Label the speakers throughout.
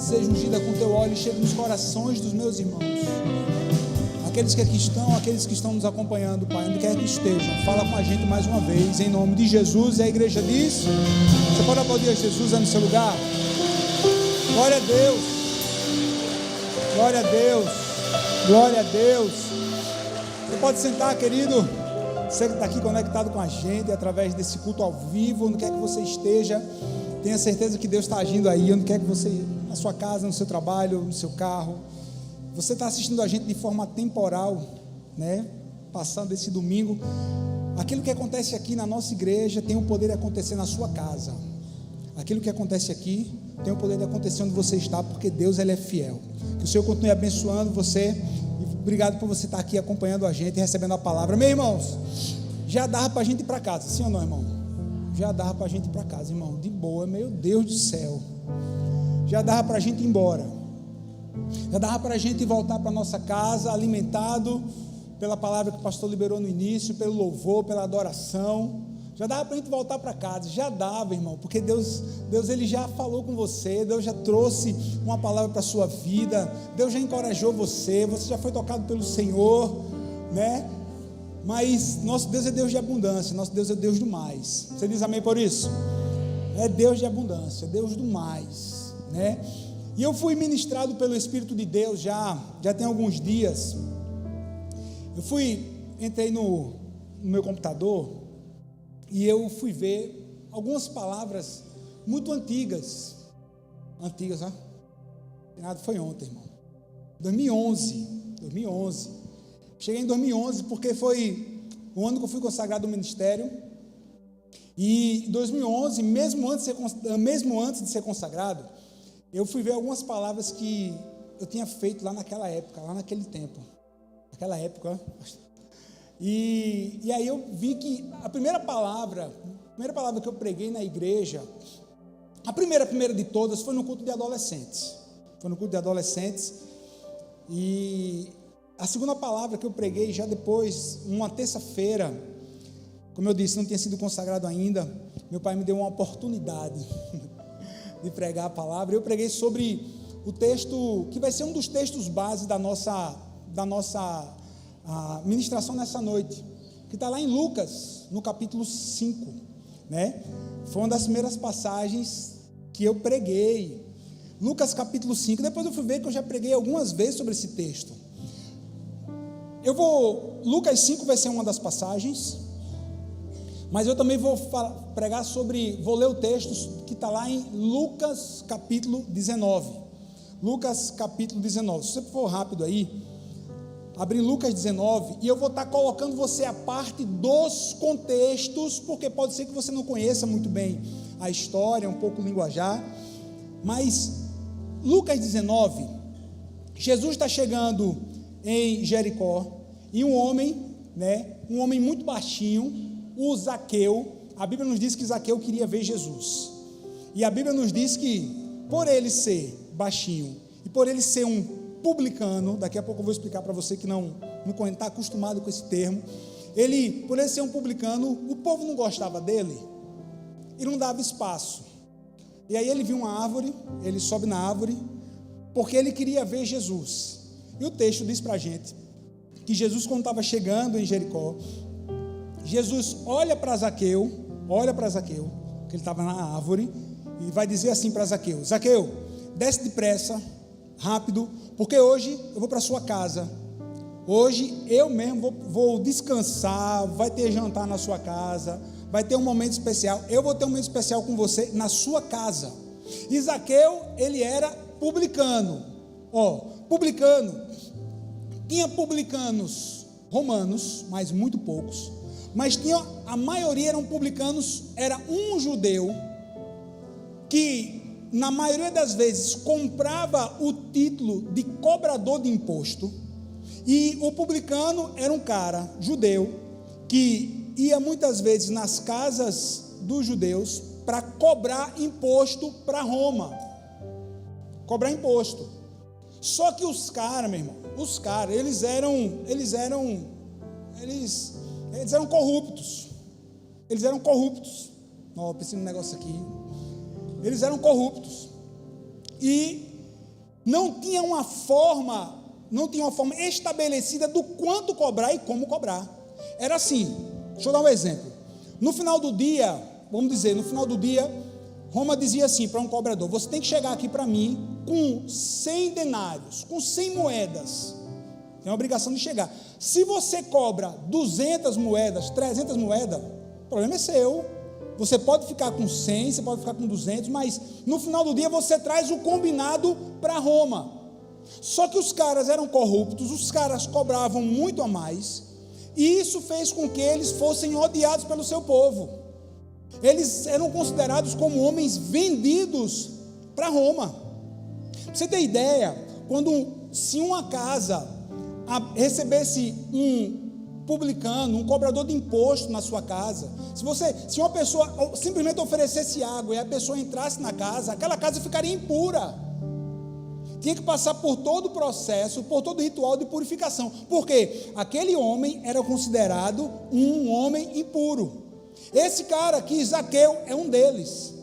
Speaker 1: seja ungida com teu óleo e chegue nos corações dos meus irmãos. Aqueles que aqui estão, aqueles que estão nos acompanhando, Pai, onde quer que estejam, fala com a gente mais uma vez, em nome de Jesus. E a igreja diz: você pode aplaudir a Jesus aí no seu lugar? Glória a Deus, glória a Deus, glória a Deus. Você pode sentar, querido. Você que está aqui conectado com a gente através desse culto ao vivo, onde quer que você esteja, tenha certeza que Deus está agindo aí, onde quer que você, na sua casa, no seu trabalho, no seu carro. Você está assistindo a gente de forma temporal, né? Passando esse domingo. Aquilo que acontece aqui na nossa igreja tem o poder de acontecer na sua casa. Aquilo que acontece aqui tem o poder de acontecer onde você está, porque Deus, Ele é fiel. Que o Senhor continue abençoando você. Obrigado por você estar aqui acompanhando a gente e recebendo a palavra. Meus irmãos, já dava para a gente ir para casa, sim ou não, irmão? Já dava para a gente ir para casa, irmão, de boa, meu Deus do céu. Já dava para a gente ir embora. Já dava para a gente voltar para a nossa casa, alimentado pela palavra que o pastor liberou no início, pelo louvor, pela adoração. Já dava para a gente voltar para casa, já dava, irmão, porque Deus Ele já falou com você, Deus já trouxe uma palavra para a sua vida, Deus já encorajou você, você já foi tocado pelo Senhor, né? Mas nosso Deus é Deus de abundância, nosso Deus é Deus do mais. Você diz amém por isso? É Deus de abundância, Deus do mais, né? E eu fui ministrado pelo Espírito de Deus já tem alguns dias. Entrei no meu computador e eu fui ver algumas palavras muito antigas, ó. Nada, foi ontem, irmão. 2011. Cheguei em 2011 porque foi o ano que eu fui consagrado ao ministério. E em 2011, mesmo antes de ser consagrado, eu fui ver algumas palavras que eu tinha feito lá naquela época, lá naquele tempo. Naquela época. E aí eu vi que a primeira palavra que eu preguei na igreja, a primeira de todas, foi no culto de adolescentes. E a segunda palavra que eu preguei já depois, uma terça-feira, como eu disse, não tinha sido consagrado ainda, meu pai me deu uma oportunidade de pregar a palavra. Eu preguei sobre o texto, que vai ser um dos textos base da nossa ministração nessa noite, que está lá em Lucas, no capítulo 5, né? Foi uma das primeiras passagens que eu preguei, Lucas capítulo 5, depois eu fui ver que eu já preguei algumas vezes sobre esse texto. Lucas 5 vai ser uma das passagens, mas eu também vou ler o texto que está lá em Lucas capítulo 19, se você for rápido aí, abrir Lucas 19, e eu vou estar colocando você a parte dos contextos, porque pode ser que você não conheça muito bem a história, um pouco o linguajar, mas Lucas 19, Jesus está chegando em Jericó, e um homem muito baixinho, o Zaqueu, a Bíblia nos diz que Zaqueu queria ver Jesus, e a Bíblia nos diz que, por ele ser baixinho, e por ele ser um publicano, daqui a pouco eu vou explicar para você que não está acostumado com esse termo, por ele ser um publicano, o povo não gostava dele, e não dava espaço, e aí ele viu uma árvore, ele sobe na árvore, porque ele queria ver Jesus, e o texto diz para a gente, que Jesus, quando estava chegando em Jericó, Jesus olha para Zaqueu, que ele estava na árvore, e vai dizer assim para Zaqueu: Zaqueu, desce depressa, rápido, porque hoje eu vou para a sua casa, hoje eu mesmo vou descansar, vai ter jantar na sua casa, vai ter um momento especial, eu vou ter um momento especial com você na sua casa. E Zaqueu, ele era publicano, tinha publicanos romanos, mas muito poucos, mas a maioria eram publicanos, era um judeu, que na maioria das vezes comprava o título de cobrador de imposto, e o publicano era um cara judeu, que ia muitas vezes nas casas dos judeus, para cobrar imposto para Roma, só que os caras, meu irmão, eles eram corruptos, pensei num negócio aqui, eles eram corruptos, e não tinha uma forma estabelecida do quanto cobrar e como cobrar. Era assim, deixa eu dar um exemplo. No final do dia, Roma dizia assim para um cobrador: você tem que chegar aqui para mim com 100 denários, com 100 moedas. Tem a obrigação de chegar. Se você cobra 200 moedas, 300 moedas, o problema é seu. Você pode ficar com 100, você pode ficar com 200, mas no final do dia você traz o combinado para Roma. Só que os caras eram corruptos, os caras cobravam muito a mais, e isso fez com que eles fossem odiados pelo seu povo. Eles eram considerados como homens vendidos para Roma. Pra você ter ideia, se uma casa recebesse um publicano, um cobrador de imposto na sua casa, se uma pessoa simplesmente oferecesse água e a pessoa entrasse na casa, aquela casa ficaria impura. Tinha que passar por todo o processo, por todo o ritual de purificação, porque aquele homem era considerado um homem impuro. Esse cara aqui, Zaqueu, é um deles.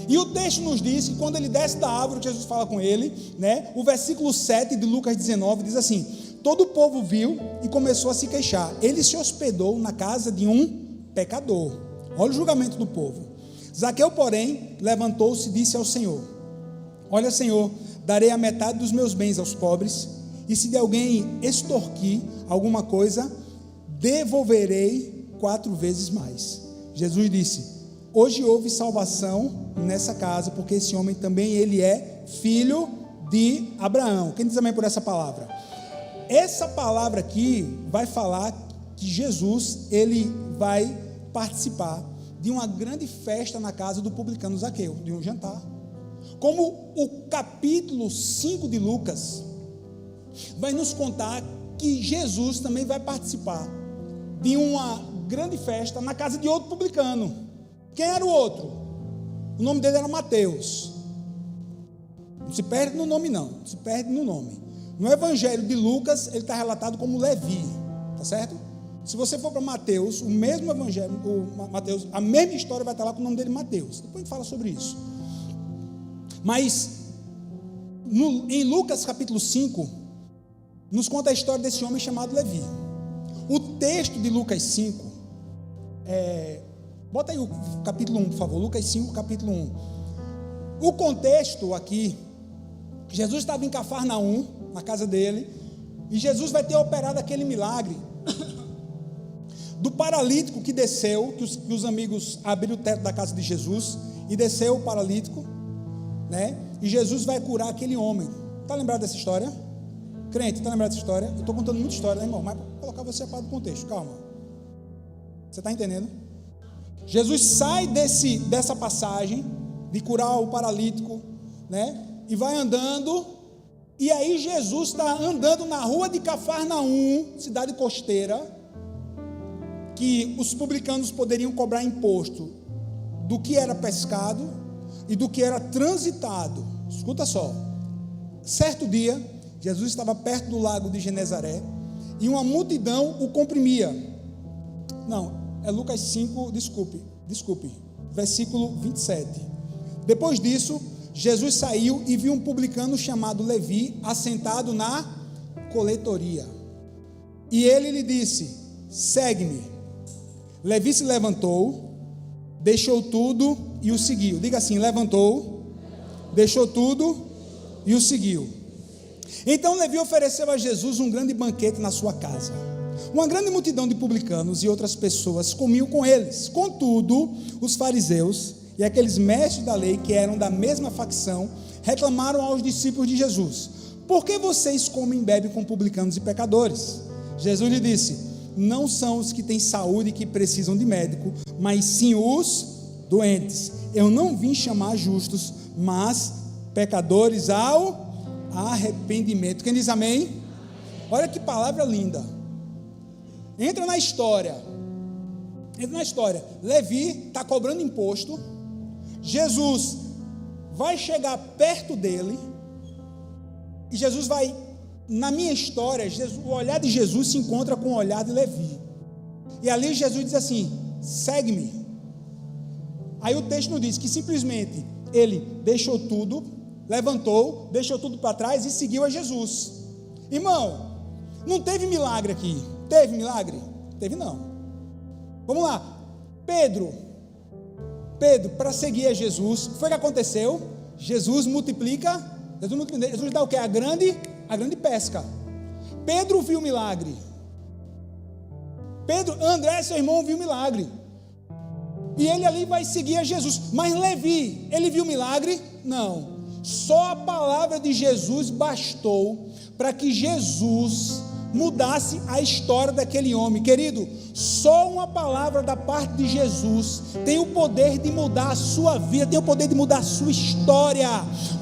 Speaker 1: E o texto nos diz que quando ele desce da árvore, Jesus fala com ele, né? O versículo 7 de Lucas 19 diz assim: todo o povo viu e começou a se queixar. Ele se hospedou na casa de um pecador. Olha o julgamento do povo. Zaqueu, porém, levantou-se e disse ao Senhor: olha, Senhor, darei a metade dos meus bens aos pobres, e se de alguém extorquir alguma coisa, devolverei 4 vezes mais. Jesus disse: hoje houve salvação nessa casa, porque esse homem também ele é filho de Abraão. Quem diz amém por essa palavra? Essa palavra aqui vai falar que Jesus ele vai participar de uma grande festa na casa do publicano Zaqueu, de um jantar. Como o capítulo 5 de Lucas vai nos contar que Jesus também vai participar de uma grande festa na casa de outro publicano. Quem era o outro? O nome dele era Mateus. Não se perde no nome, não. Se perde no nome. No evangelho de Lucas, ele está relatado como Levi. Tá certo? Se você for para Mateus, o mesmo evangelho, Mateus, a mesma história vai estar lá com o nome dele, Mateus. Depois a gente fala sobre isso. Mas em Lucas capítulo 5, nos conta a história desse homem chamado Levi. O texto de Lucas 5, bota aí o capítulo 1, por favor, Lucas 5, capítulo 1. O contexto aqui, Jesus estava em Cafarnaum, na casa dele, e Jesus vai ter operado aquele milagre do paralítico que desceu, que os amigos abriram o teto da casa de Jesus, e desceu o paralítico, né? E Jesus vai curar aquele homem. Está lembrado dessa história? Crente, está lembrado dessa história? Eu estou contando muita história, né, irmão? Mas para colocar você a par do contexto, calma. Você está entendendo? Jesus sai dessa passagem de curar o paralítico, né? E vai andando, e aí Jesus está andando na rua de Cafarnaum, cidade costeira, que os publicanos poderiam cobrar imposto do que era pescado e do que era transitado. Escuta só. Certo dia, Jesus estava perto do lago de Genezaré e uma multidão o comprimia. Não, é Lucas 5, desculpe, versículo 27. Depois disso, Jesus saiu e viu um publicano chamado Levi assentado na coletoria. E ele lhe disse: segue-me. Levi se levantou, deixou tudo e o seguiu. Diga assim: levantou, deixou tudo e o seguiu. Então Levi ofereceu a Jesus um grande banquete na sua casa. Uma grande multidão de publicanos e outras pessoas comiam com eles. Contudo, os fariseus e aqueles mestres da lei, que eram da mesma facção, reclamaram aos discípulos de Jesus: por que vocês comem e bebem com publicanos e pecadores? Jesus lhe disse: não são os que têm saúde que precisam de médico, mas sim os doentes. Eu não vim chamar justos, mas pecadores ao arrependimento. Quem diz amém? Olha que palavra linda. Entra na história. Levi está cobrando imposto. Jesus vai chegar perto dele, e Jesus vai, na minha história, o olhar de Jesus se encontra com o olhar de Levi, e ali Jesus diz assim: segue-me. Aí o texto nos diz que simplesmente ele deixou tudo, levantou, deixou tudo para trás e seguiu a Jesus. Irmão, não teve milagre aqui. Teve milagre? Teve não. Vamos lá. Pedro, para seguir a Jesus, foi o que aconteceu? Jesus multiplica, Jesus dá o que? A grande pesca. Pedro viu o milagre. André, seu irmão, viu o milagre. E ele ali vai seguir a Jesus. Mas Levi, ele viu o milagre? Não. Só a palavra de Jesus bastou para que Jesus mudasse a história daquele homem. Querido, só uma palavra da parte de Jesus tem o poder de mudar a sua vida, tem o poder de mudar a sua história.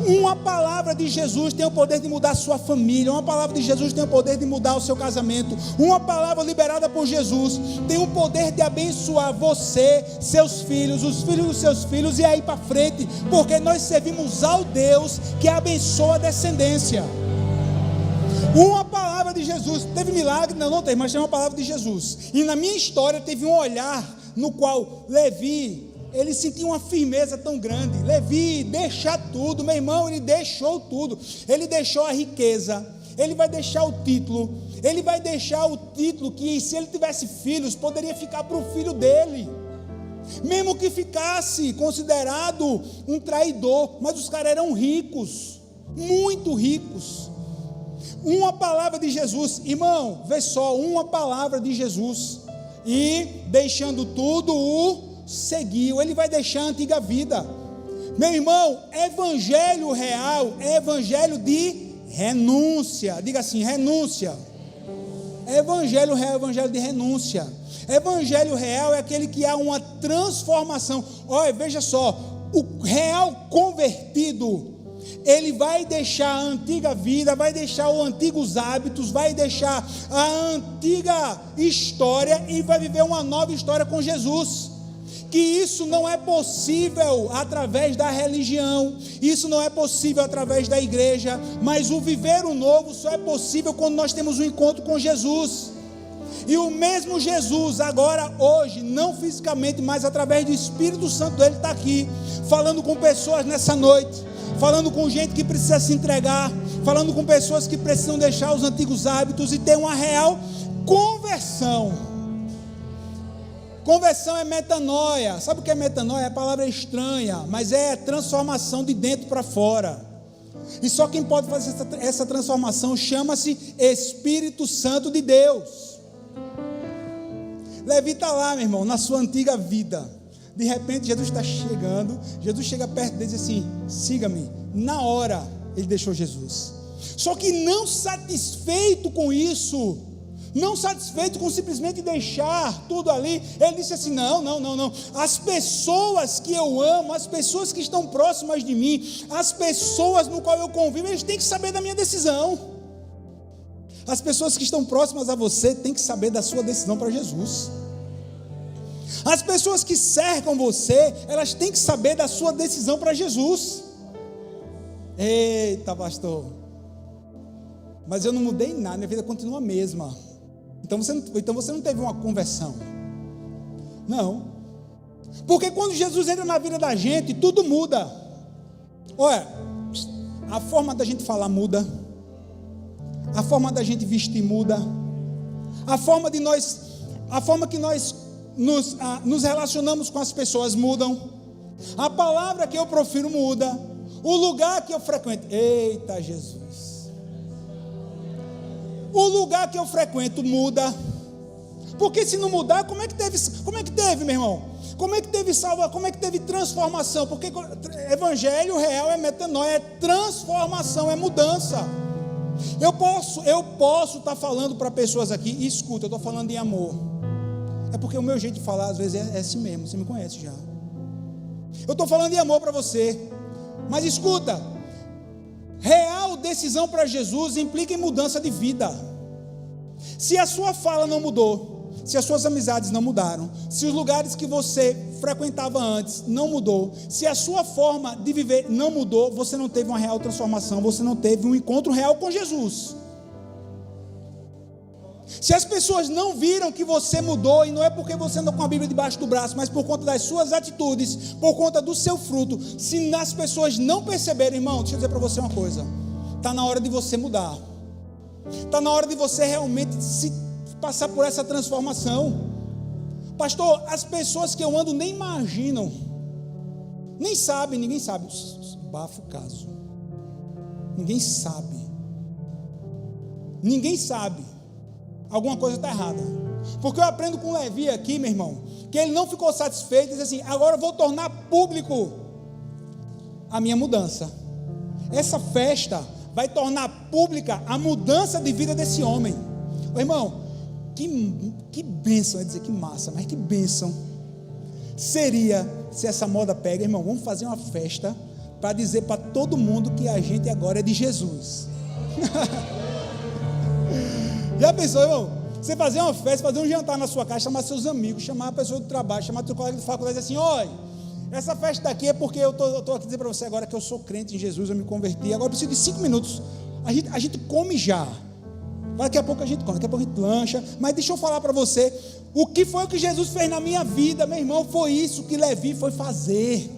Speaker 1: Uma palavra de Jesus tem o poder de mudar a sua família. Uma palavra de Jesus tem o poder de mudar o seu casamento. Uma palavra liberada por Jesus tem o poder de abençoar você, seus filhos, os filhos dos seus filhos e aí para frente, porque nós servimos ao Deus que abençoa a descendência. Uma palavra de Jesus. Teve milagre? Não teve, mas tem uma palavra de Jesus. E na minha história teve um olhar no qual Levi, ele sentia uma firmeza tão grande. Levi, deixar tudo, meu irmão, ele deixou tudo. Ele deixou a riqueza, ele vai deixar o título, ele vai deixar o título que, se ele tivesse filhos, poderia ficar para o filho dele, mesmo que ficasse considerado um traidor. Mas os caras eram ricos, muito ricos. Uma palavra de Jesus, irmão, vê só, uma palavra de Jesus, e deixando tudo, o seguiu. Ele vai deixar a antiga vida. Meu irmão, evangelho real é evangelho de renúncia. Diga assim, renúncia. Evangelho real é evangelho de renúncia. Evangelho real é aquele que há uma transformação. Olha, veja só, o real convertido, ele vai deixar a antiga vida, vai deixar os antigos hábitos, vai deixar a antiga história e vai viver uma nova história com Jesus. Que isso não é possível através da religião, isso não é possível através da igreja, mas o viver o novo só é possível quando nós temos um encontro com Jesus. E o mesmo Jesus agora, hoje, não fisicamente, mas através do Espírito Santo dele, está aqui, falando com pessoas nessa noite, falando com gente que precisa se entregar, falando com pessoas que precisam deixar os antigos hábitos e ter uma real conversão. Conversão é metanoia. Sabe o que é metanoia? É a palavra estranha, mas é transformação de dentro para fora. E só quem pode fazer essa transformação chama-se Espírito Santo de Deus. Levi está lá, meu irmão, na sua antiga vida. De repente Jesus está chegando, Jesus chega perto dele e diz assim, siga-me. Na hora ele deixou Jesus. Só que não satisfeito com isso, não satisfeito com simplesmente deixar tudo ali, ele disse assim, não, as pessoas que eu amo, as pessoas que estão próximas de mim, as pessoas no qual eu convivo, eles têm que saber da minha decisão. As pessoas que estão próximas a você têm que saber da sua decisão para Jesus. As pessoas que cercam você, elas têm que saber da sua decisão para Jesus. Eita, pastor, mas eu não mudei nada, minha vida continua a mesma. Então você não teve uma conversão. Não. Porque quando Jesus entra na vida da gente, tudo muda. Olha, a forma da gente falar muda, a forma da gente vestir muda, a forma que nós nos relacionamos com as pessoas mudam, a palavra que eu profiro muda, o lugar que eu frequento, eita Jesus, o lugar que eu frequento muda, porque se não mudar, como é que teve, meu irmão? Como é que teve salvação? Como é que teve transformação? Porque evangelho real é metanoia, é transformação, é mudança. Eu posso estar falando para pessoas aqui, e escuta, eu estou falando em amor. É porque o meu jeito de falar às vezes é assim mesmo, você me conhece já. Eu estou falando em amor para você, mas escuta, real decisão para Jesus implica em mudança de vida. Se a sua fala não mudou, se as suas amizades não mudaram, se os lugares que você frequentava antes não mudou, se a sua forma de viver não mudou, você não teve uma real transformação, você não teve um encontro real com Jesus. Se as pessoas não viram que você mudou, e não é porque você anda com a Bíblia debaixo do braço, mas por conta das suas atitudes, por conta do seu fruto, se as pessoas não perceberem, irmão, deixa eu dizer para você uma coisa, está na hora de você mudar, está na hora de você realmente se passar por essa transformação. Pastor, as pessoas que eu ando nem imaginam, nem sabem, ninguém sabe, bafo o caso, ninguém sabe, alguma coisa está errada, porque eu aprendo com Levi aqui, meu irmão, que ele não ficou satisfeito, diz assim, agora eu vou tornar público a minha mudança. Essa festa vai tornar pública a mudança de vida desse homem. Ô, irmão, que bênção, é dizer que massa, mas que bênção seria se essa moda pega, irmão, vamos fazer uma festa para dizer para todo mundo que a gente agora é de Jesus. Já pensou, irmão? Você fazer uma festa, fazer um jantar na sua casa, chamar seus amigos, chamar a pessoa do trabalho, chamar teu colega de faculdade e dizer assim, olha, essa festa daqui é porque eu estou aqui dizer para você agora que eu sou crente em Jesus, eu me converti, agora eu preciso de 5 minutos, a gente come já, daqui a pouco a gente come, daqui a pouco a gente lancha, mas deixa eu falar para você, o que foi que Jesus fez na minha vida, meu irmão, foi isso que Levi foi fazer.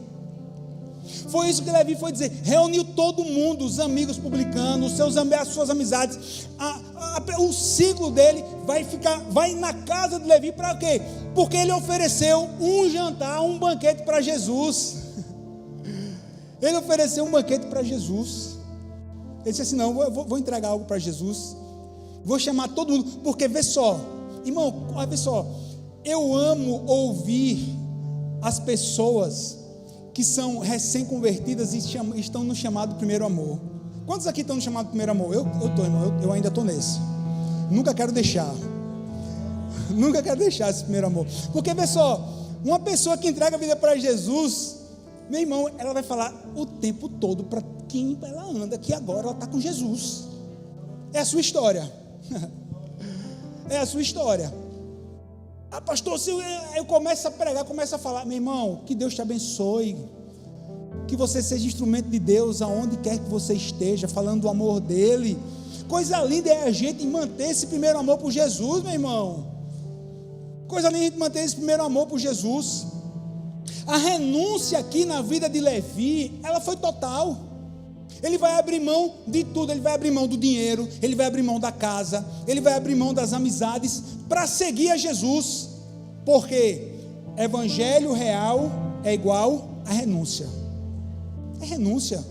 Speaker 1: Foi isso que Levi foi dizer, reuniu todo mundo, os amigos publicanos, as suas amizades, o ciclo dele vai na casa de Levi para quê? Porque ele ofereceu um jantar, um banquete para Jesus. Ele ofereceu um banquete para Jesus. Ele disse assim, não, eu vou entregar algo para Jesus, vou chamar todo mundo, porque vê só, irmão, vê só, eu amo ouvir as pessoas que são recém-convertidas e estão no chamado primeiro amor. Quantos aqui estão no chamado primeiro amor? Eu estou, irmão, eu ainda estou nesse. Nunca quero deixar esse primeiro amor, porque vê só, uma pessoa que entrega a vida para Jesus, meu irmão, ela vai falar o tempo todo para quem ela anda, que agora ela está com Jesus. É a sua história. É a sua história. Ah, pastor, se eu começo a pregar, começo a falar, meu irmão, que Deus te abençoe, que você seja instrumento de Deus aonde quer que você esteja, falando do amor dele. Coisa linda é a gente manter esse primeiro amor por Jesus, meu irmão. Coisa linda é a gente manter esse primeiro amor por Jesus. A renúncia aqui na vida de Levi, ela foi total. Ele vai abrir mão de tudo, ele vai abrir mão do dinheiro, ele vai abrir mão da casa, ele vai abrir mão das amizades para seguir a Jesus, porque evangelho real é igual a renúncia. É renúncia.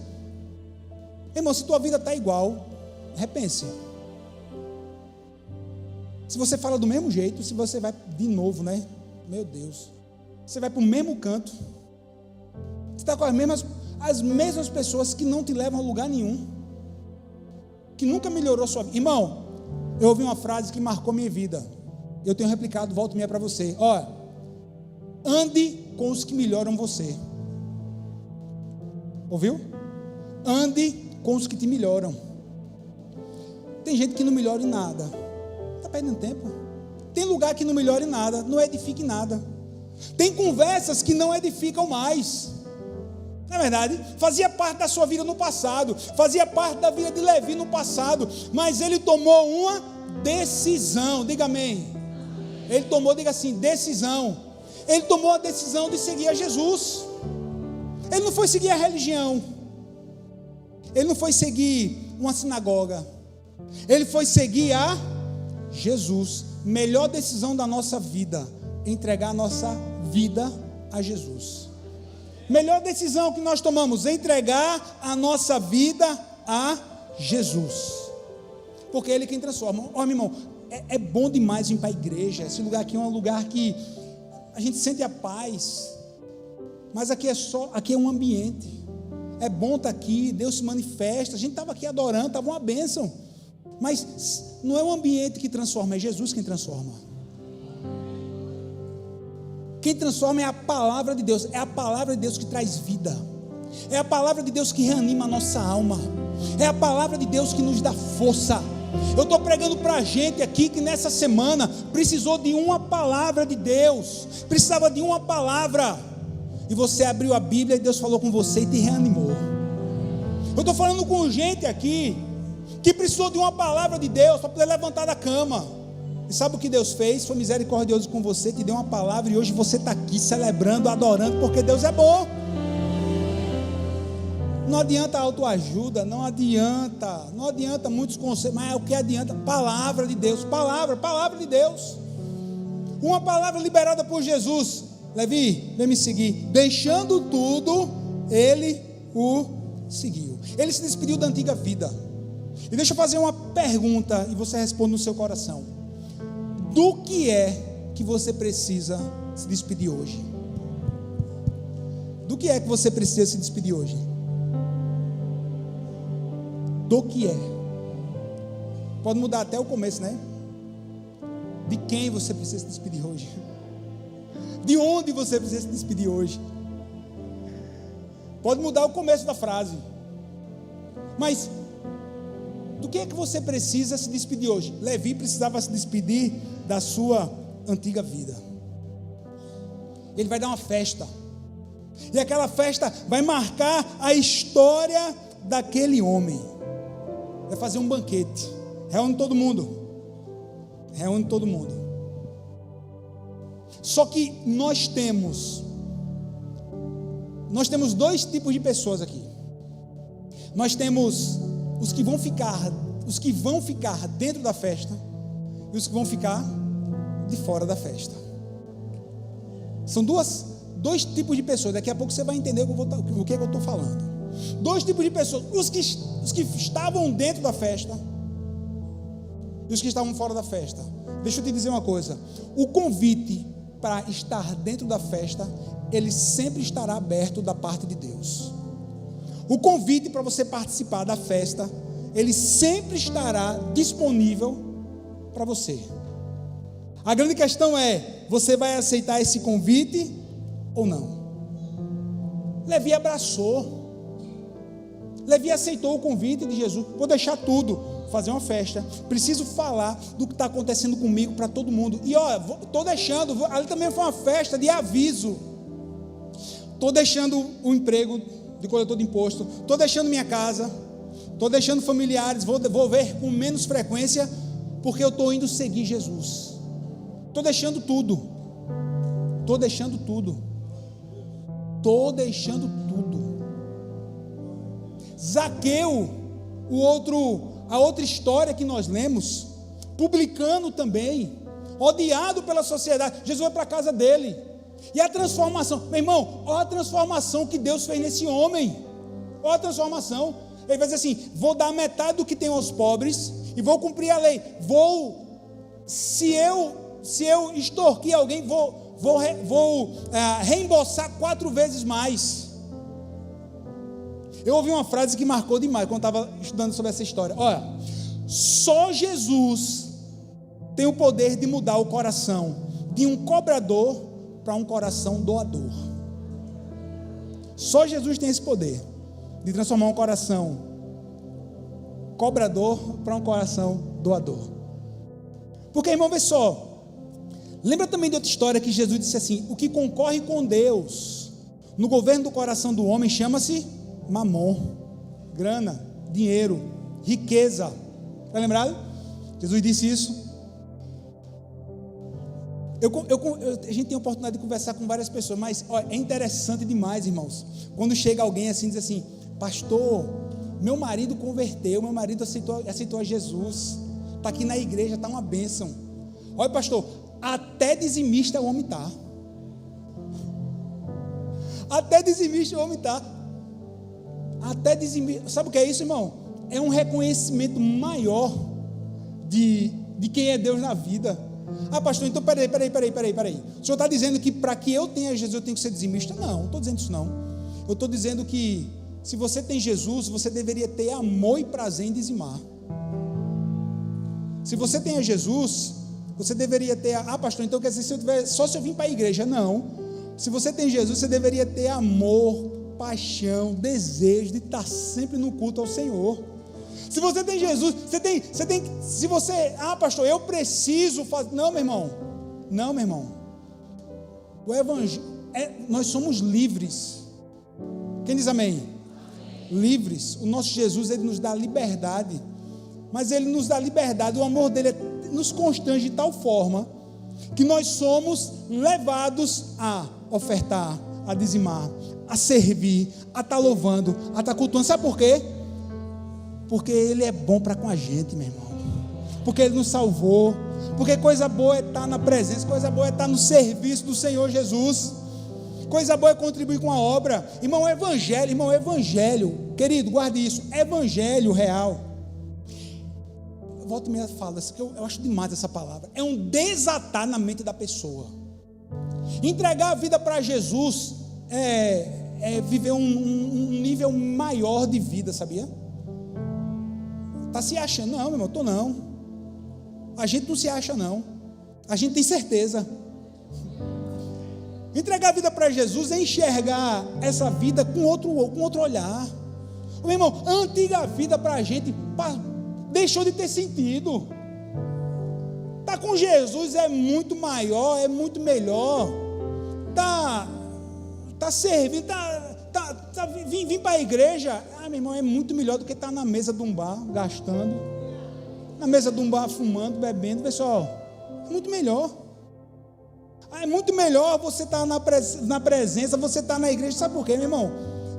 Speaker 1: Irmão, se tua vida está igual, repense. Se você fala do mesmo jeito, se você vai de novo, né? Meu Deus, você vai para o mesmo canto, você está com as mesmas pessoas que não te levam a lugar nenhum, que nunca melhorou a sua vida. Irmão, eu ouvi uma frase que marcou minha vida, eu tenho replicado, volta e meia para você. Olha, ande com os que melhoram você. Ouviu? Ande com os que te melhoram. Tem gente que não melhora em nada, está perdendo tempo. Tem lugar que não melhora em nada, não edifica em nada. Tem conversas que não edificam mais. Na verdade, fazia parte da sua vida no passado, fazia parte da vida de Levi no passado, mas ele tomou uma decisão, diga amém. Ele tomou, diga assim, decisão. Ele tomou a decisão de seguir a Jesus. Ele não foi seguir a religião, ele não foi seguir uma sinagoga, ele foi seguir a Jesus. Melhor decisão da nossa vida, entregar a nossa vida a Jesus. Melhor decisão que nós tomamos, entregar a nossa vida a Jesus, porque é Ele quem transforma. Ó, meu irmão, é bom demais vir para a igreja. Esse lugar aqui é um lugar que a gente sente a paz, mas aqui é um ambiente. É bom estar aqui, Deus se manifesta. A gente estava aqui adorando, estava uma bênção, mas não é o ambiente que transforma, é Jesus quem transforma. Quem transforma é a palavra de Deus, é a palavra de Deus que traz vida, é a palavra de Deus que reanima a nossa alma, é a palavra de Deus que nos dá força. Eu estou pregando para a gente aqui que nessa semana precisou de uma palavra de Deus, precisava de uma palavra, e você abriu a Bíblia e Deus falou com você e te reanimou. Eu estou falando com gente aqui que precisou de uma palavra de Deus para poder levantar da cama. E sabe o que Deus fez? Foi misericordioso com você, te deu uma palavra, e hoje você está aqui celebrando, adorando, porque Deus é bom. Não adianta autoajuda, não adianta muitos conselhos, mas é o que adianta? Palavra de Deus, palavra de Deus. Uma palavra liberada por Jesus. Levi, vem me seguir. Deixando tudo, ele o seguiu. Ele se despediu da antiga vida. E deixa eu fazer uma pergunta e você responde no seu coração. Do que é que você precisa se despedir hoje? Do que é que você precisa se despedir hoje? Do que é? Pode mudar até o começo, né? De quem você precisa se despedir hoje? De onde você precisa se despedir hoje? Pode mudar o começo da frase. Mas do que é que você precisa se despedir hoje? Levi precisava se despedir da sua antiga vida. Ele vai dar uma festa. E aquela festa vai marcar a história daquele homem. Vai fazer um banquete. Reúne todo mundo. Só que nós temos dois tipos de pessoas aqui. Nós temos os que vão ficar dentro da festa e os que vão ficar de fora da festa. São dois tipos de pessoas. Daqui a pouco você vai entender o que eu estou falando. Dois tipos de pessoas: os que estavam dentro da festa e os que estavam fora da festa. Deixa eu te dizer uma coisa: o convite para estar dentro da festa, ele sempre estará aberto da parte de Deus. O convite para você participar da festa, ele sempre estará disponível para você. A grande questão é: você vai aceitar esse convite ou não? Levi abraçou. Levi aceitou o convite de Jesus. Vou deixar tudo, fazer uma festa. Preciso falar do que está acontecendo comigo para todo mundo. E estou deixando. Ali também foi uma festa de aviso. Estou deixando o emprego de coletor de imposto. Estou deixando minha casa. Estou deixando familiares. Vou ver com menos frequência, porque eu estou indo seguir Jesus. Estou deixando tudo. Estou deixando tudo. Zaqueu, a outra história que nós lemos, publicano também, odiado pela sociedade. Jesus vai para a casa dele, e a transformação, meu irmão, olha a transformação que Deus fez nesse homem. Olha a transformação. Ele vai dizer assim: vou dar metade do que tenho aos pobres e vou cumprir a lei. Se eu extorquir alguém, vou reembolsar 4 vezes mais. Eu ouvi uma frase que marcou demais quando estava estudando sobre essa história. Olha, só Jesus tem o poder de mudar o coração de um cobrador para um coração doador. Só Jesus tem esse poder de transformar um coração cobrador para um coração doador. Porque, irmão, vê só, lembra também de outra história que Jesus disse assim: o que concorre com Deus no governo do coração do homem chama-se mamon, grana, dinheiro, riqueza. Está lembrado? Jesus disse isso. A gente tem a oportunidade de conversar com várias pessoas, mas é interessante demais, irmãos, quando chega alguém assim e diz assim: pastor, meu marido converteu, meu marido aceitou a Jesus, está aqui na igreja, está uma bênção. Olha, pastor, até dizimista o homem está. Até dizimista o homem está. Até dizimista. Sabe o que é isso, irmão? É um reconhecimento maior de quem é Deus na vida. Ah, pastor, então peraí. O senhor está dizendo que para que eu tenha Jesus eu tenho que ser dizimista? Não estou dizendo isso não. Eu estou dizendo que se você tem Jesus, você deveria ter amor e prazer em dizimar. Se você tem Jesus, você deveria ter... Ah, pastor, então quer dizer, só se eu vim para a igreja? Não. Se você tem Jesus, você deveria ter amor, paixão, desejo de estar sempre no culto ao Senhor. Se você tem Jesus, você tem, se você, pastor, eu preciso fazer, não, meu irmão, o evangelho, nós somos livres. Quem diz amém? Livres. O nosso Jesus, ele nos dá liberdade, mas ele nos dá liberdade, o amor dele nos constrange de tal forma que nós somos levados a ofertar, a dizimar, a servir, a estar louvando, a estar cultuando. Sabe por quê? Porque Ele é bom para com a gente, meu irmão. Porque Ele nos salvou. Porque coisa boa é estar na presença, coisa boa é estar no serviço do Senhor Jesus. Coisa boa é contribuir com a obra. Irmão, evangelho, querido, guarde isso, evangelho real. Eu volto e meia falo, eu acho demais essa palavra. É um desatar na mente da pessoa. Entregar a vida para Jesus é viver um nível maior de vida, sabia? Está se achando? Não, meu irmão, estou não. A gente não se acha, não. A gente tem certeza. Entregar a vida para Jesus é enxergar essa vida com outro olhar. Meu irmão, a antiga vida para a gente deixou de ter sentido. Tá com Jesus é muito maior, é muito melhor. Tá servindo, vir para a igreja, meu irmão, é muito melhor do que estar na mesa de um bar, gastando, na mesa de um bar, fumando, bebendo. Pessoal, é muito melhor. É muito melhor você estar na presença, você estar na igreja, sabe por quê, meu irmão?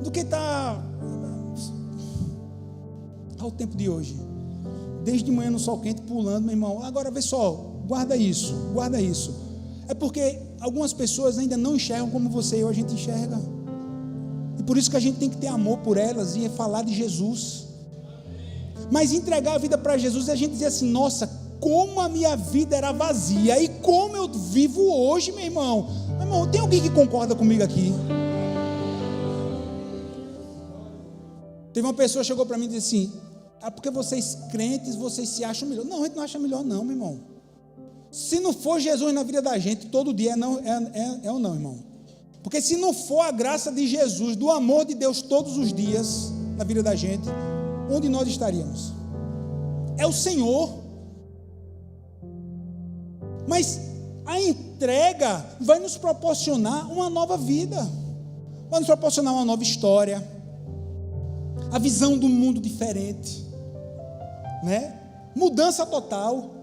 Speaker 1: Do que estar ao tempo de hoje, desde de manhã no sol quente, pulando, meu irmão. Agora, vê só, guarda isso. É porque algumas pessoas ainda não enxergam como você e eu a gente enxerga. E por isso que a gente tem que ter amor por elas e falar de Jesus. Mas entregar a vida para Jesus é a gente dizer assim: nossa, como a minha vida era vazia e como eu vivo hoje, meu irmão. Meu irmão, tem alguém que concorda comigo aqui? Teve uma pessoa que chegou para mim e disse assim: porque vocês crentes, vocês se acham melhor. Não, a gente não acha melhor não, meu irmão. Se não for Jesus na vida da gente, todo dia é ou não, irmão? Porque se não for a graça de Jesus, do amor de Deus todos os dias na vida da gente, onde nós estaríamos? É o Senhor. Mas a entrega vai nos proporcionar uma nova vida, vai nos proporcionar uma nova história, a visão do mundo diferente, né? Mudança total.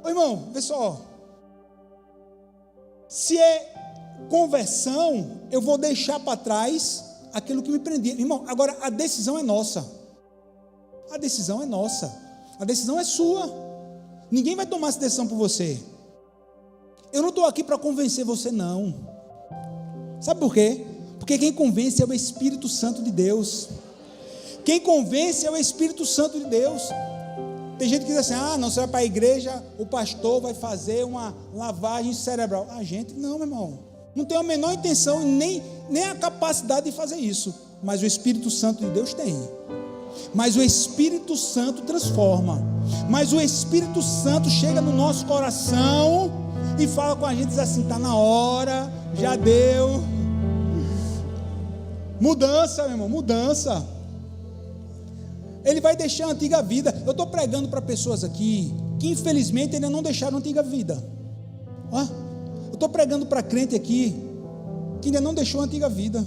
Speaker 1: Ô irmão, vê só, se é conversão, eu vou deixar para trás aquilo que me prendia. Irmão, agora a decisão é nossa, a decisão é nossa, a decisão é sua. Ninguém vai tomar essa decisão por você. Eu não estou aqui para convencer você, não. Sabe por quê? Porque quem convence é o Espírito Santo de Deus. Quem convence é o Espírito Santo de Deus. Tem gente que diz assim: não, você vai para a igreja, o pastor vai fazer uma lavagem cerebral. A gente, não, meu irmão, não tem a menor intenção, nem a capacidade de fazer isso. Mas o Espírito Santo de Deus tem. Mas o Espírito Santo transforma. Mas o Espírito Santo chega no nosso coração e fala com a gente, diz assim: está na hora, já deu. Mudança, meu irmão, mudança. Ele vai deixar a antiga vida. Eu estou pregando para pessoas aqui que infelizmente ainda não deixaram a antiga vida. Eu estou pregando para crente aqui que ainda não deixou a antiga vida.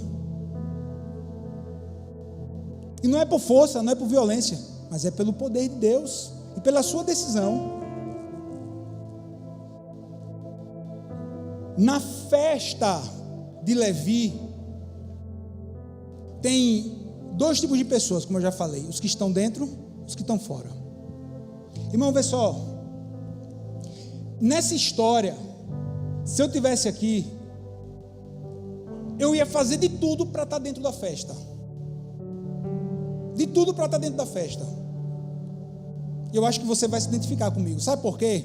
Speaker 1: E não é por força, não é por violência, mas é pelo poder de Deus e pela sua decisão. Na festa de Levi, tem dois tipos de pessoas, como eu já falei: os que estão dentro, os que estão fora. Irmão, vê só, nessa história, se eu tivesse aqui, eu ia fazer de tudo para estar dentro da festa. De tudo para estar dentro da festa. Eu acho que você vai se identificar comigo. Sabe por quê?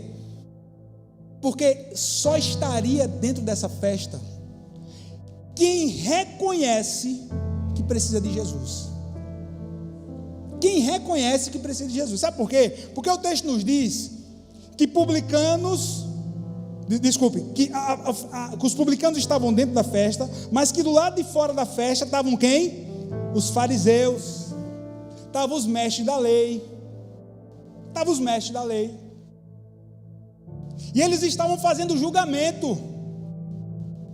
Speaker 1: Porque só estaria dentro dessa festa quem reconhece que precisa de Jesus. Quem reconhece que precisa de Jesus. Sabe por quê? Porque o texto nos diz que que os publicanos estavam dentro da festa, mas que do lado de fora da festa estavam quem? Os fariseus. Estavam os mestres da lei. E eles estavam fazendo julgamento.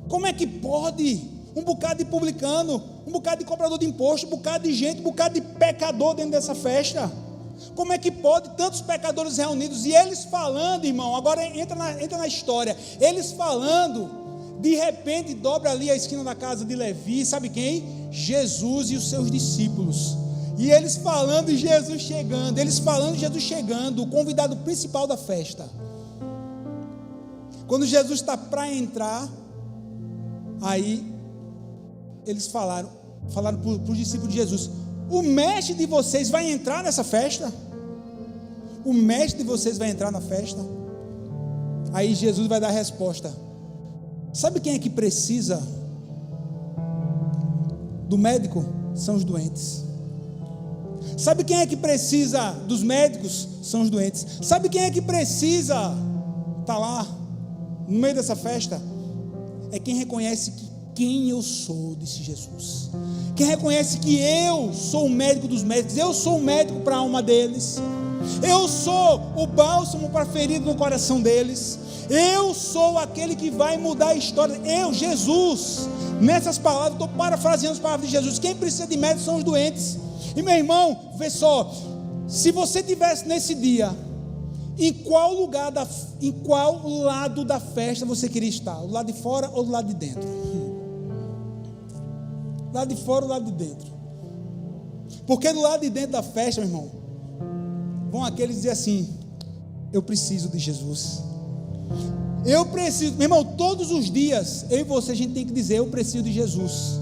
Speaker 1: Como é que pode um bocado de publicano, um bocado de cobrador de imposto, um bocado de gente, um bocado de pecador dentro dessa festa? Como é que pode tantos pecadores reunidos? E eles falando, irmão, agora entra na história. Eles falando, de repente dobra ali a esquina da casa de Levi, sabe quem? Jesus e os seus discípulos. E eles falando e Jesus chegando. Eles falando e Jesus chegando, o convidado principal da festa. Quando Jesus está para entrar, aí eles falaram para os discípulos de Jesus: o mestre de vocês vai entrar nessa festa? O mestre de vocês vai entrar na festa? Aí Jesus vai dar a resposta: sabe quem é que precisa do médico? São os doentes. Sabe quem é que precisa dos médicos? São os doentes. Sabe quem é que precisa estar lá no meio dessa festa? É quem reconhece que quem eu sou, disse Jesus. Quem reconhece que eu sou o médico dos médicos, eu sou o médico para a alma deles, eu sou o bálsamo para a ferida no coração deles, eu sou aquele que vai mudar a história. Eu, Jesus, nessas palavras, estou parafraseando as palavras de Jesus. Quem precisa de médico são os doentes. E meu irmão, vê só, se você tivesse nesse dia, em qual lado da festa você queria estar? Do lado de fora ou do lado de dentro? Do lado de fora ou do lado de dentro? Porque do lado de dentro da festa, meu irmão, vão aqueles dizer assim: eu preciso de Jesus. Eu preciso, meu irmão, todos os dias, eu e você, a gente tem que dizer: eu preciso de Jesus.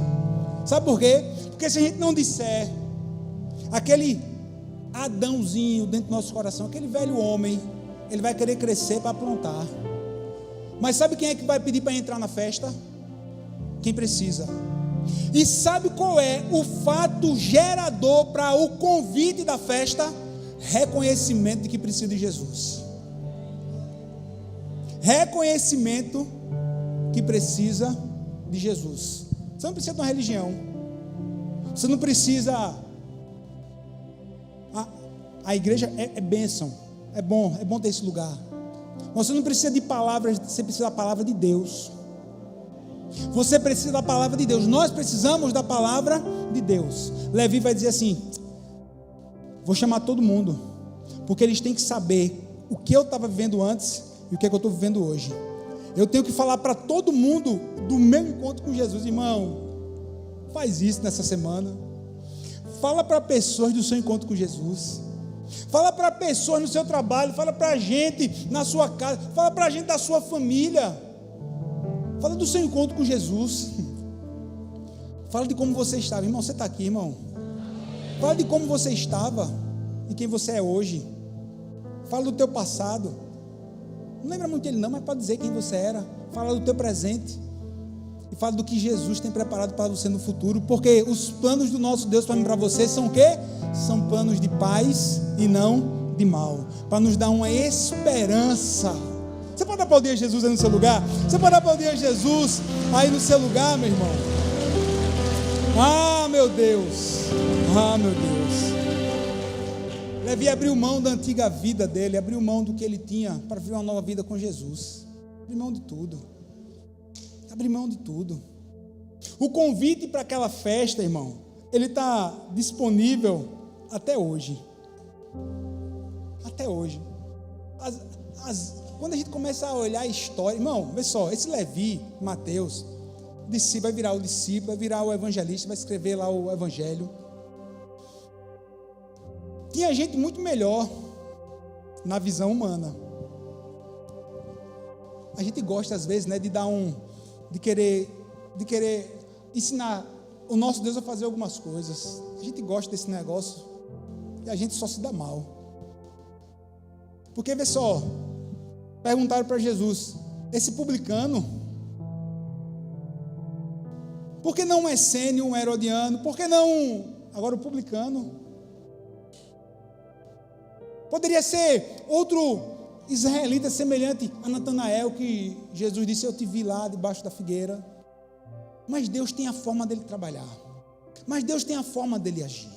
Speaker 1: Sabe por quê? Porque se a gente não disser, aquele Adãozinho dentro do nosso coração, aquele velho homem, ele vai querer crescer para aprontar. Mas sabe quem é que vai pedir para entrar na festa? Quem precisa. E sabe qual é o fato gerador para o convite da festa? Reconhecimento de que precisa de Jesus. Reconhecimento que precisa de Jesus. Você não precisa de uma religião. Você não precisa. A igreja é bênção. É bom ter esse lugar. Mas você não precisa de palavras, você precisa da palavra de Deus. Você precisa da palavra de Deus. Nós precisamos da palavra de Deus. Levi vai dizer assim: vou chamar todo mundo, porque eles têm que saber o que eu estava vivendo antes e o que é que eu estou vivendo hoje. Eu tenho que falar para todo mundo do meu encontro com Jesus. Irmão, faz isso nessa semana. Fala para pessoas do seu encontro com Jesus. Fala para pessoas no seu trabalho. Fala para a gente na sua casa. Fala para a gente da sua família. Fala do seu encontro com Jesus. Fala de como você estava. Irmão, você está aqui, irmão. Fala de como você estava e quem você é hoje. Fala do teu passado. Não lembra muito dele não, mas pode dizer quem você era. Fala do teu presente. E fala do que Jesus tem preparado para você no futuro. Porque os planos do nosso Deus para mim e para você são o quê? São planos de paz e não de mal. Para nos dar uma esperança. Você pode aplaudir a Jesus aí no seu lugar? Você pode aplaudir a Jesus aí no seu lugar, meu irmão? Ah, meu Deus. Ah, meu Deus. Levi abriu mão da antiga vida dele, abriu mão do que ele tinha para viver uma nova vida com Jesus. Abriu mão de tudo. Abriu mão de tudo. O convite para aquela festa, irmão, ele está disponível até hoje. Até hoje. Quando a gente começa a olhar a história, irmão, vê só, esse Levi, Mateus, vai virar o discípulo, vai virar o evangelista, vai escrever lá o evangelho. Tinha gente muito melhor na visão humana. A gente gosta às vezes, né, de querer ensinar o nosso Deus a fazer algumas coisas. A gente gosta desse negócio e a gente só se dá mal. Porque vê só, perguntaram para Jesus: esse publicano, por que não um essênio, um herodiano? Por que não agora o publicano? Poderia ser outro israelita semelhante a Natanael, que Jesus disse: eu te vi lá debaixo da figueira. Mas Deus tem a forma dele trabalhar. Mas Deus tem a forma dele agir.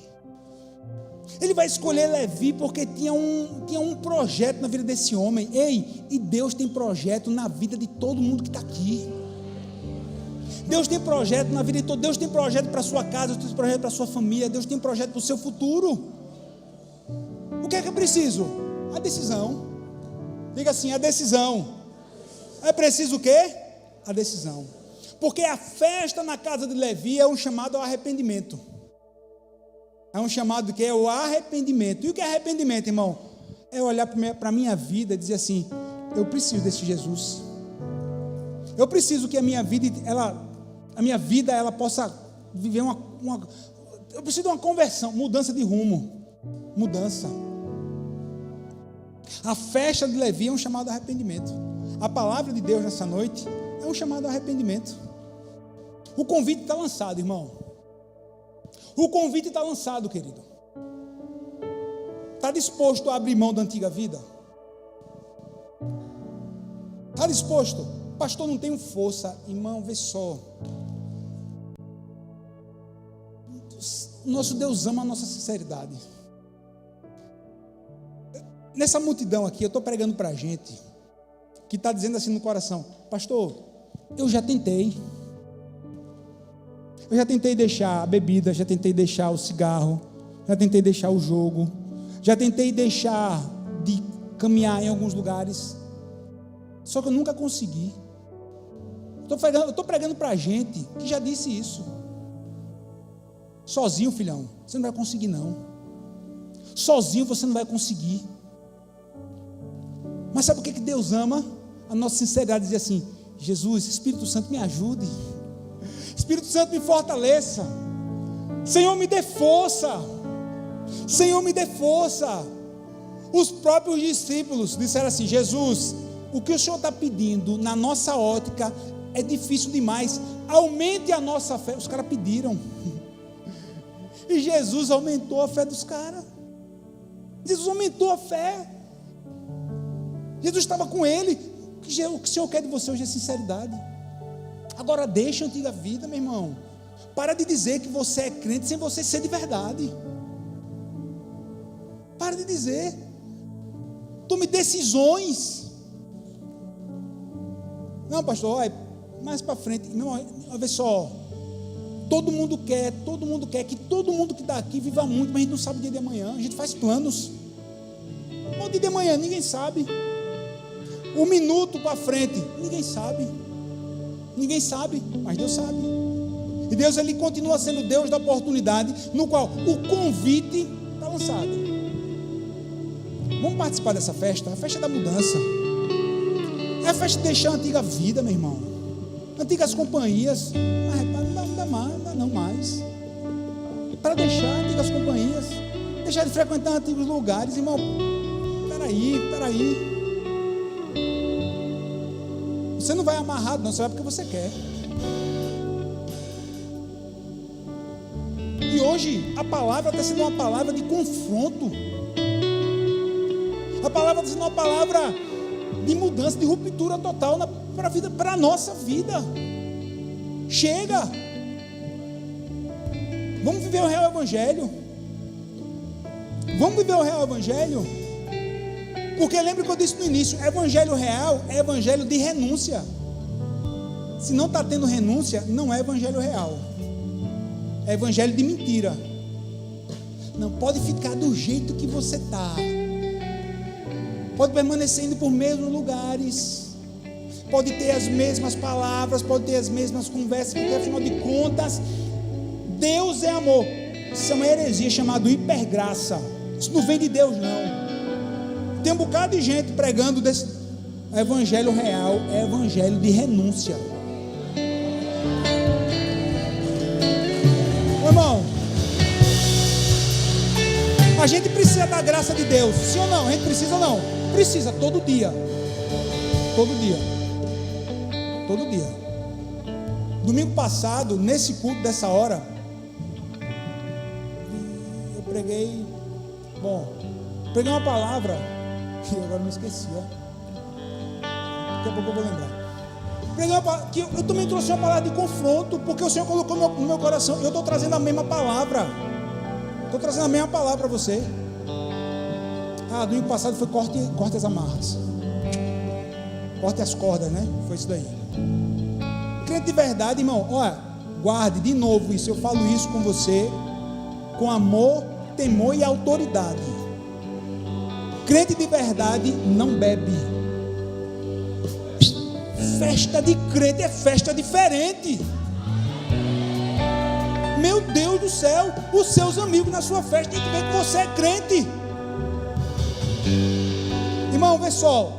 Speaker 1: Ele vai escolher Levi porque tinha um projeto na vida desse homem. Ei, e Deus tem projeto na vida de todo mundo que está aqui. Deus tem projeto na vida de todo. Deus tem projeto para a sua casa, Deus tem projeto para a sua família, Deus tem projeto para o seu futuro. O que é preciso? A decisão. Diga assim, a decisão. É preciso o quê? A decisão. Porque a festa na casa de Levi é um chamado ao arrependimento. É um chamado que é o arrependimento. E o que é arrependimento, irmão? É olhar para a minha vida e dizer assim, eu preciso desse Jesus. Eu preciso que a minha vida ela possa viver eu preciso de uma conversão, mudança de rumo. Mudança. A festa de Levi é um chamado ao arrependimento. A palavra de Deus nessa noite é um chamado ao arrependimento. O convite está lançado, irmão. O convite está lançado, querido. Está disposto a abrir mão da antiga vida? Está disposto? Pastor, não tenho força. Irmão, vê só. Nosso Deus ama a nossa sinceridade. Nessa multidão aqui, eu estou pregando para a gente que está dizendo assim no coração, pastor, eu já tentei deixar a bebida, já tentei deixar o cigarro, já tentei deixar o jogo, já tentei deixar de caminhar em alguns lugares, só que eu nunca consegui. Eu estou pregando para a gente que já disse isso. Sozinho, filhão, você não vai conseguir não. Sozinho você não vai conseguir. Mas sabe o que Deus ama? A nossa sinceridade, dizer assim, Jesus, Espírito Santo me ajude, Espírito Santo me fortaleça, Senhor me dê força, Senhor me dê força. Os próprios discípulos disseram assim, Jesus, o que o Senhor está pedindo na nossa ótica é difícil demais, aumente a nossa fé. Os caras pediram e Jesus aumentou a fé dos caras. Jesus aumentou a fé. Jesus estava com ele. O que o Senhor quer de você hoje é sinceridade. Agora deixa a antiga vida, meu irmão. Para de dizer que você é crente sem você ser de verdade. Para de dizer. Tome decisões. Não, pastor, olha, mais para frente, meu irmão, olha só. Todo mundo quer que todo mundo que está aqui viva muito, mas a gente não sabe o dia de amanhã. A gente faz planos. O dia de amanhã ninguém sabe. Um minuto para frente, ninguém sabe, mas Deus sabe. E Deus, Ele continua sendo Deus da oportunidade, no qual o convite está lançado. Vamos participar dessa festa, a festa da mudança, é a festa de deixar a antiga vida, meu irmão, antigas companhias, mas não mais, para deixar antigas companhias, deixar de frequentar antigos lugares, irmão. Peraí. Você não vai amarrado, não, você vai porque você quer. E hoje a palavra está sendo uma palavra de confronto. A palavra está sendo uma palavra de mudança, de ruptura total para a nossa vida. Chega! Vamos viver o real evangelho. Vamos viver o real evangelho. Porque lembre que eu disse no início, evangelho real é evangelho de renúncia. Se não está tendo renúncia, não é evangelho real. É evangelho de mentira. Não pode ficar do jeito que você está. Pode permanecer indo por mesmos lugares. Pode ter as mesmas palavras, pode ter as mesmas conversas, porque afinal de contas, Deus é amor. Isso é uma heresia chamada hipergraça. Isso não vem de Deus, não. Tem um bocado de gente pregando desse evangelho real, é evangelho de renúncia. Meu irmão, a gente precisa da graça de Deus, sim ou não? A gente precisa ou não? Precisa, todo dia. Todo dia. Todo dia. Domingo passado, nesse culto dessa hora, eu preguei uma palavra. Agora me esqueci, ó. Daqui a pouco eu vou lembrar. Eu também trouxe uma palavra de confronto, porque o Senhor colocou no meu coração. Eu estou trazendo a mesma palavra. Estou trazendo a mesma palavra para você. Domingo passado foi corte as amarras. Corte as cordas, né? Foi isso daí. Crente de verdade, irmão, olha, guarde de novo isso. Eu falo isso com você com amor, temor e autoridade. Crente de verdade não bebe. Festa de crente é festa diferente. Meu Deus do céu, os seus amigos na sua festa têm que ver que você é crente. Irmão, vê só.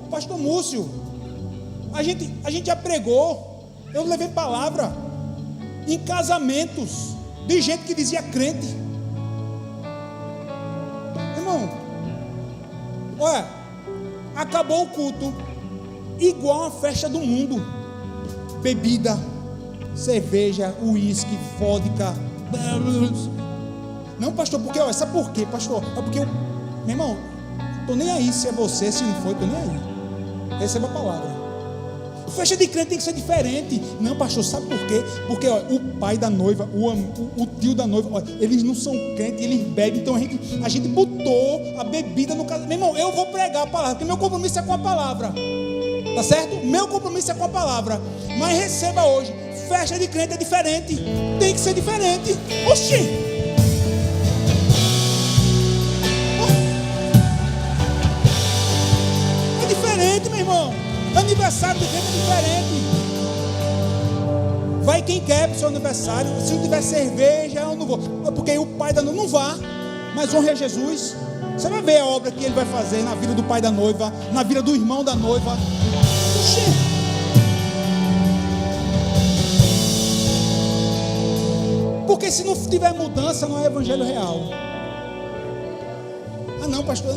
Speaker 1: Pastor Múcio, a gente já pregou, eu levei palavra em casamentos de gente que dizia crente. Irmão, olha, acabou o culto igual a festa do mundo. Bebida, cerveja, uísque, vodka. Não, pastor, porque, olha, sabe por quê, pastor? É porque meu irmão, estou nem aí se é você, se não foi, estou nem aí. Receba a palavra. Festa de crente tem que ser diferente. Não, pastor, sabe por quê? Porque olha, o pai da noiva, o tio da noiva, olha, eles não são crentes, eles bebem. Então a gente botou a bebida no casamento. Meu irmão, eu vou pregar a palavra, porque meu compromisso é com a palavra. Tá certo? Meu compromisso é com a palavra. Mas receba hoje, festa de crente é diferente. Tem que ser diferente. Oxi! Meu irmão, aniversário de crente é diferente. Vai quem quer para o seu aniversário. Se não tiver cerveja, eu não vou. Porque o pai da noiva não vá, mas honre a Jesus. Você vai ver a obra que ele vai fazer na vida do pai da noiva, na vida do irmão da noiva. Oxê. Porque se não tiver mudança, não é evangelho real. Ah não, pastor,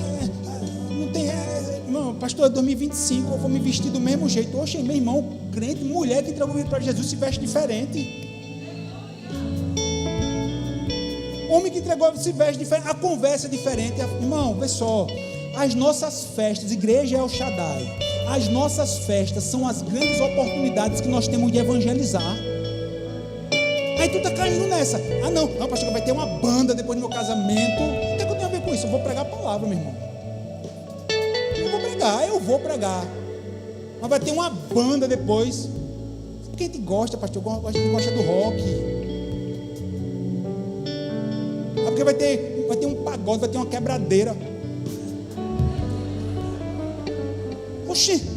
Speaker 1: não tem. Não, pastor, é 2025, eu vou me vestir do mesmo jeito. Oxe, meu irmão, crente, mulher que entregou a vida para Jesus se veste diferente. Homem que entregou se veste diferente. A conversa é diferente. Irmão, vê só. As nossas festas, igreja é o Shaddai. As nossas festas são as grandes oportunidades que nós temos de evangelizar. Aí tu tá caindo nessa. Ah não, pastor, vai ter uma banda depois do meu casamento. O que é que eu tenho a ver com isso? Eu vou pregar a palavra, meu irmão. Eu vou pregar, mas vai ter uma banda depois. Porque a gente gosta, pastor, a gente gosta do rock. Porque vai ter um pagode, vai ter uma quebradeira. Oxi.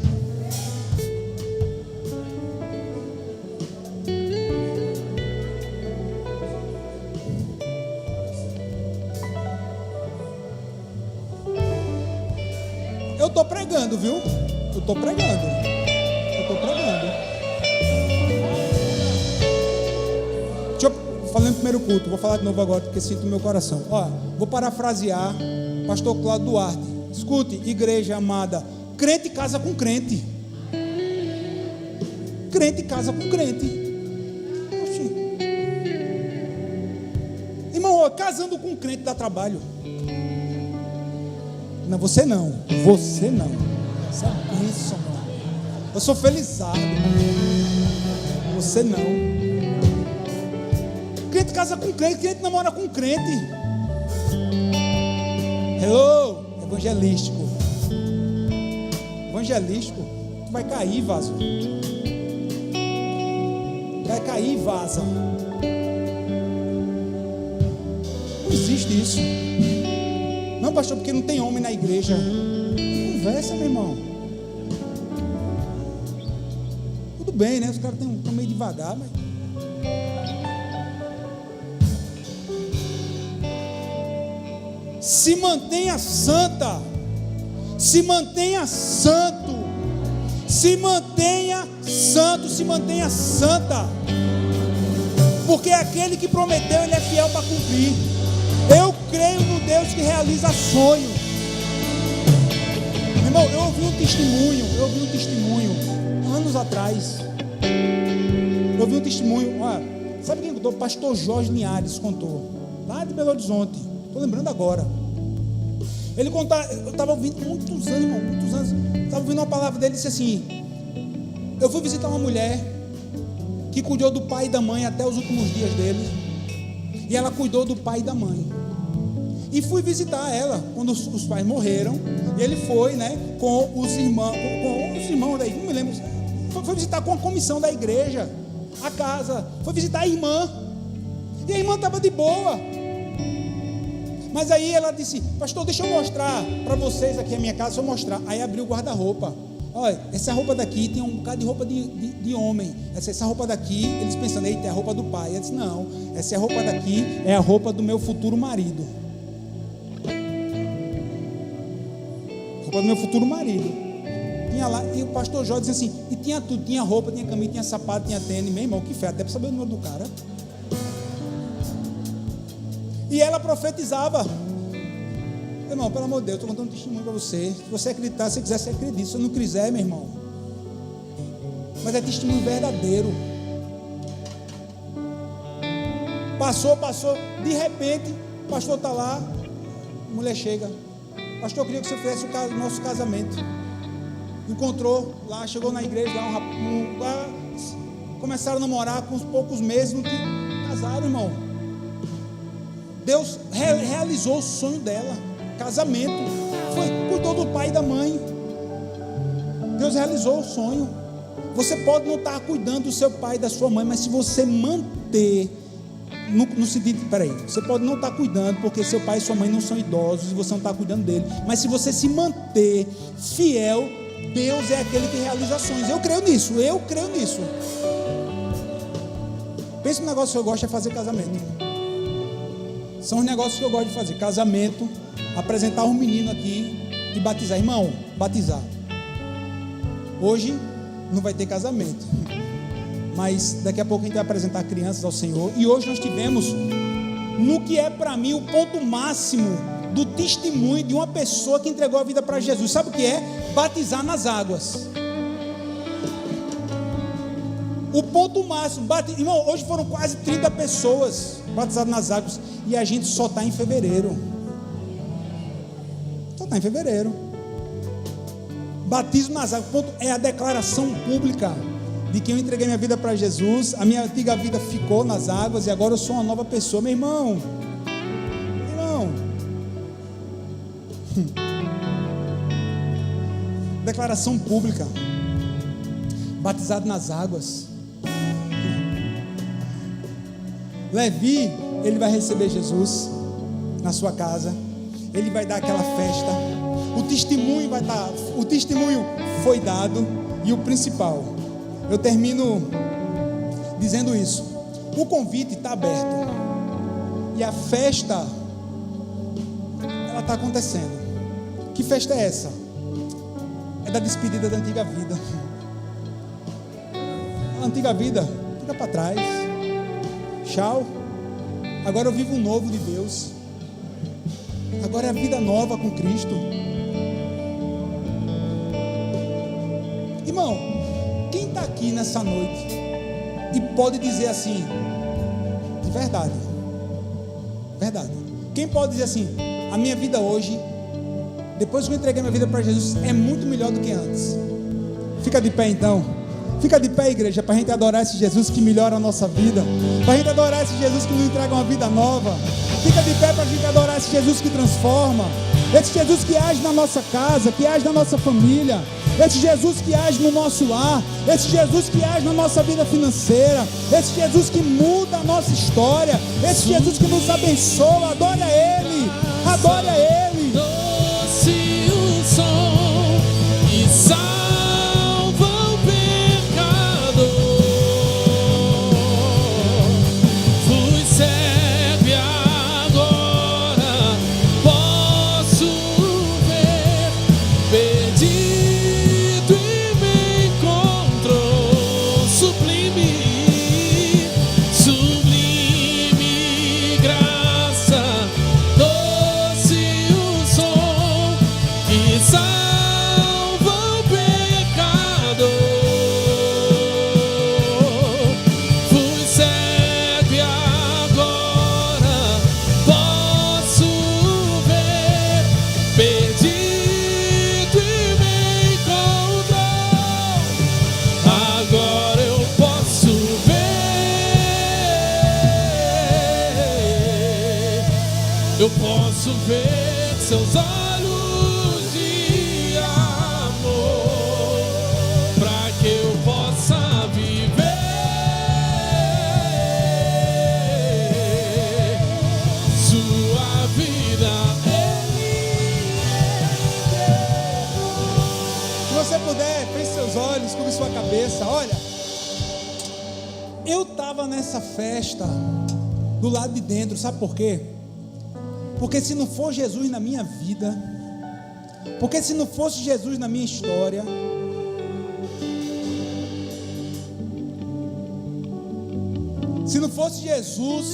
Speaker 1: Eu estou pregando, viu? Eu estou pregando. Deixa eu falar no primeiro culto. Vou falar de novo agora, porque sinto no meu coração. Ó, vou parafrasear pastor Cláudio Duarte. Escute, igreja amada. Crente casa com crente. Crente casa com crente. Oxi. Irmão, ó, casando com crente dá trabalho. Não, você não. Você não. Isso é bênção, irmão. Eu sou felizardo, irmão. Você não. Crente casa com crente, crente namora com crente. Hello, evangelístico. Evangelístico. Tu vai cair, vaso. Vai cair, vaza. Não existe isso. Não, pastor, porque não tem homem na igreja. Conversa, meu irmão. Tudo bem, né? Os caras estão meio devagar, mas... Se mantenha santa. Se mantenha santo. Se mantenha santo. Se mantenha santa. Porque aquele que prometeu, ele é fiel para cumprir. Eu creio no Deus que realiza sonhos. Meu irmão, eu ouvi um testemunho anos atrás. Eu ouvi um testemunho. Sabe quem contou? Pastor Jorge Linhares contou, lá de Belo Horizonte. Estou lembrando agora. Ele contava, eu estava ouvindo muitos anos. Estava ouvindo uma palavra dele, disse assim: eu fui visitar uma mulher que cuidou do pai e da mãe até os últimos dias dele. E ela cuidou do pai e da mãe. E fui visitar ela quando os pais morreram. E ele foi, né, com os irmãos daí, não me lembro. Foi visitar com a comissão da igreja. a casa, foi visitar a irmã, e a irmã estava de boa. Mas aí ela disse: pastor, deixa eu mostrar para vocês aqui a minha casa. Deixa eu mostrar. Aí abriu o guarda-roupa. Olha, essa roupa daqui tem um bocado de roupa de homem. Essa roupa daqui, eles pensando: eita, é a roupa do pai. Eu disse: não, essa roupa daqui é a roupa do meu futuro marido. Roupa do meu futuro marido. Tinha lá, e o pastor Jó dizia assim: e tinha tudo, tinha roupa, tinha camisa, tinha sapato, tinha tênis. Meu irmão, que fé, até para saber o número do cara. E ela profetizava. Irmão, pelo amor de Deus, estou contando um testemunho para você. Se você acreditar, se quiser, você acredita. Se você não quiser, meu irmão, mas é testemunho verdadeiro. Passou, de repente, o pastor está lá, a mulher chega: pastor, eu queria que você fizesse o nosso casamento. Encontrou lá, chegou na igreja lá, começaram a namorar, com uns poucos meses, não casaram, irmão. Deus realizou o sonho dela, casamento. Cuidou do pai e da mãe. Deus realizou o sonho. Você pode não estar cuidando do seu pai e da sua mãe, mas se você manter, no sentido, você pode não estar cuidando, porque seu pai e sua mãe não são idosos e você não está cuidando dele, mas se você se manter fiel, Deus é aquele que realiza sonhos. Eu creio nisso. Pensa no negócio que eu gosto é fazer casamento. São os negócios que eu gosto de fazer: casamento, apresentar um menino aqui e batizar. Irmão, batizar. Hoje não vai ter casamento, mas daqui a pouco a gente vai apresentar crianças ao Senhor. E hoje nós tivemos, no que é para mim o ponto máximo do testemunho de uma pessoa que entregou a vida para Jesus. Sabe o que é? Batizar nas águas. O ponto máximo, irmão, hoje foram quase 30 pessoas batizadas nas águas, e a gente só está em fevereiro. Batismo nas águas, ponto, é a declaração pública de que eu entreguei minha vida para Jesus. A minha antiga vida ficou nas águas e agora eu sou uma nova pessoa. Meu irmão, declaração pública, batizado nas águas. Levi, ele vai receber Jesus na sua casa, ele vai dar aquela festa, o testemunho foi dado, e o principal, eu termino dizendo isso: o convite está aberto e a festa, ela está acontecendo. Que festa é essa? É da despedida da antiga vida. A antiga vida fica para trás. Tchau. Agora eu vivo um novo de Deus. Agora é a vida nova com Cristo. Irmão, quem está aqui nessa noite e pode dizer assim, de verdade, quem pode dizer assim: a minha vida hoje, depois que eu entreguei minha vida para Jesus, é muito melhor do que antes? Fica de pé então. Fica de pé, igreja, para a gente adorar esse Jesus que melhora a nossa vida, para a gente adorar esse Jesus que nos entrega uma vida nova. Fica de pé para a gente adorar esse Jesus que transforma, esse Jesus que age na nossa casa, que age na nossa família, esse Jesus que age no nosso lar, esse Jesus que age na nossa vida financeira, esse Jesus que muda a nossa história, esse Jesus que nos abençoa. Adore a Ele, adore a Ele.
Speaker 2: Doce o som e salva o pecador. Fui cego e agora posso ver, perdido e me encontrou. Sublime graça, doce o som que salva o pecador. Fui cego e agora posso ver, perdido e me encontrou. Agora eu posso ver, eu posso ver seus olhos de amor, para que eu possa viver
Speaker 1: Eu estava nessa festa do lado de dentro, sabe por quê? Porque se não for Jesus na minha vida, porque se não fosse Jesus na minha história, se não fosse Jesus,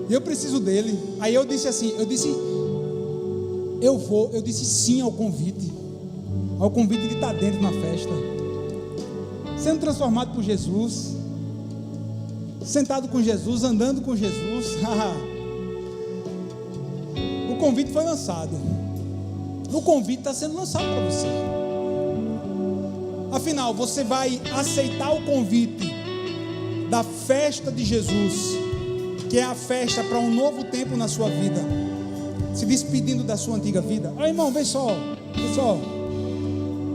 Speaker 1: eu preciso dele. Aí eu disse assim, eu disse sim ao convite de estar dentro na festa, sendo transformado por Jesus, sentado com Jesus, andando com Jesus. O convite foi lançado. O convite está sendo lançado para você. Afinal, você vai aceitar o convite da festa de Jesus, que é a festa para um novo tempo na sua vida, se despedindo da sua antiga vida. Irmão, vê só.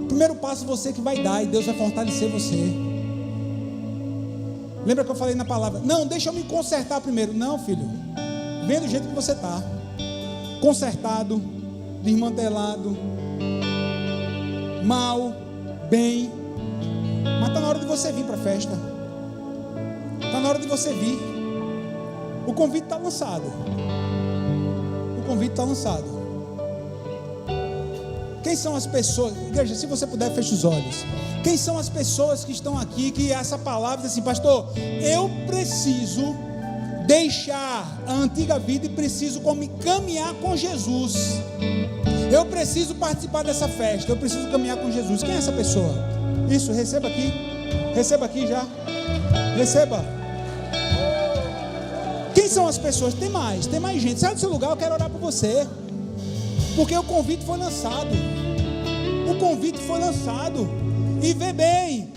Speaker 1: O primeiro passo você que vai dar, e Deus vai fortalecer você. Lembra que eu falei na palavra? Não, deixa eu me consertar primeiro. Não, filho, vem do jeito que você está, consertado, desmantelado, mal, bem, mas está na hora de você vir para a festa, está na hora de você vir. O convite está lançado. Quem são as pessoas, igreja, se você puder, feche os olhos. Quem são as pessoas que estão aqui, que essa palavra diz assim: pastor, eu preciso deixar a antiga vida e preciso caminhar com Jesus. Eu preciso participar dessa festa, eu preciso caminhar com Jesus. Quem é essa pessoa? Isso, receba aqui já. Receba. Quem são as pessoas? Tem mais gente. Sai do seu lugar, eu quero orar por você, porque o convite foi lançado. E vê bem,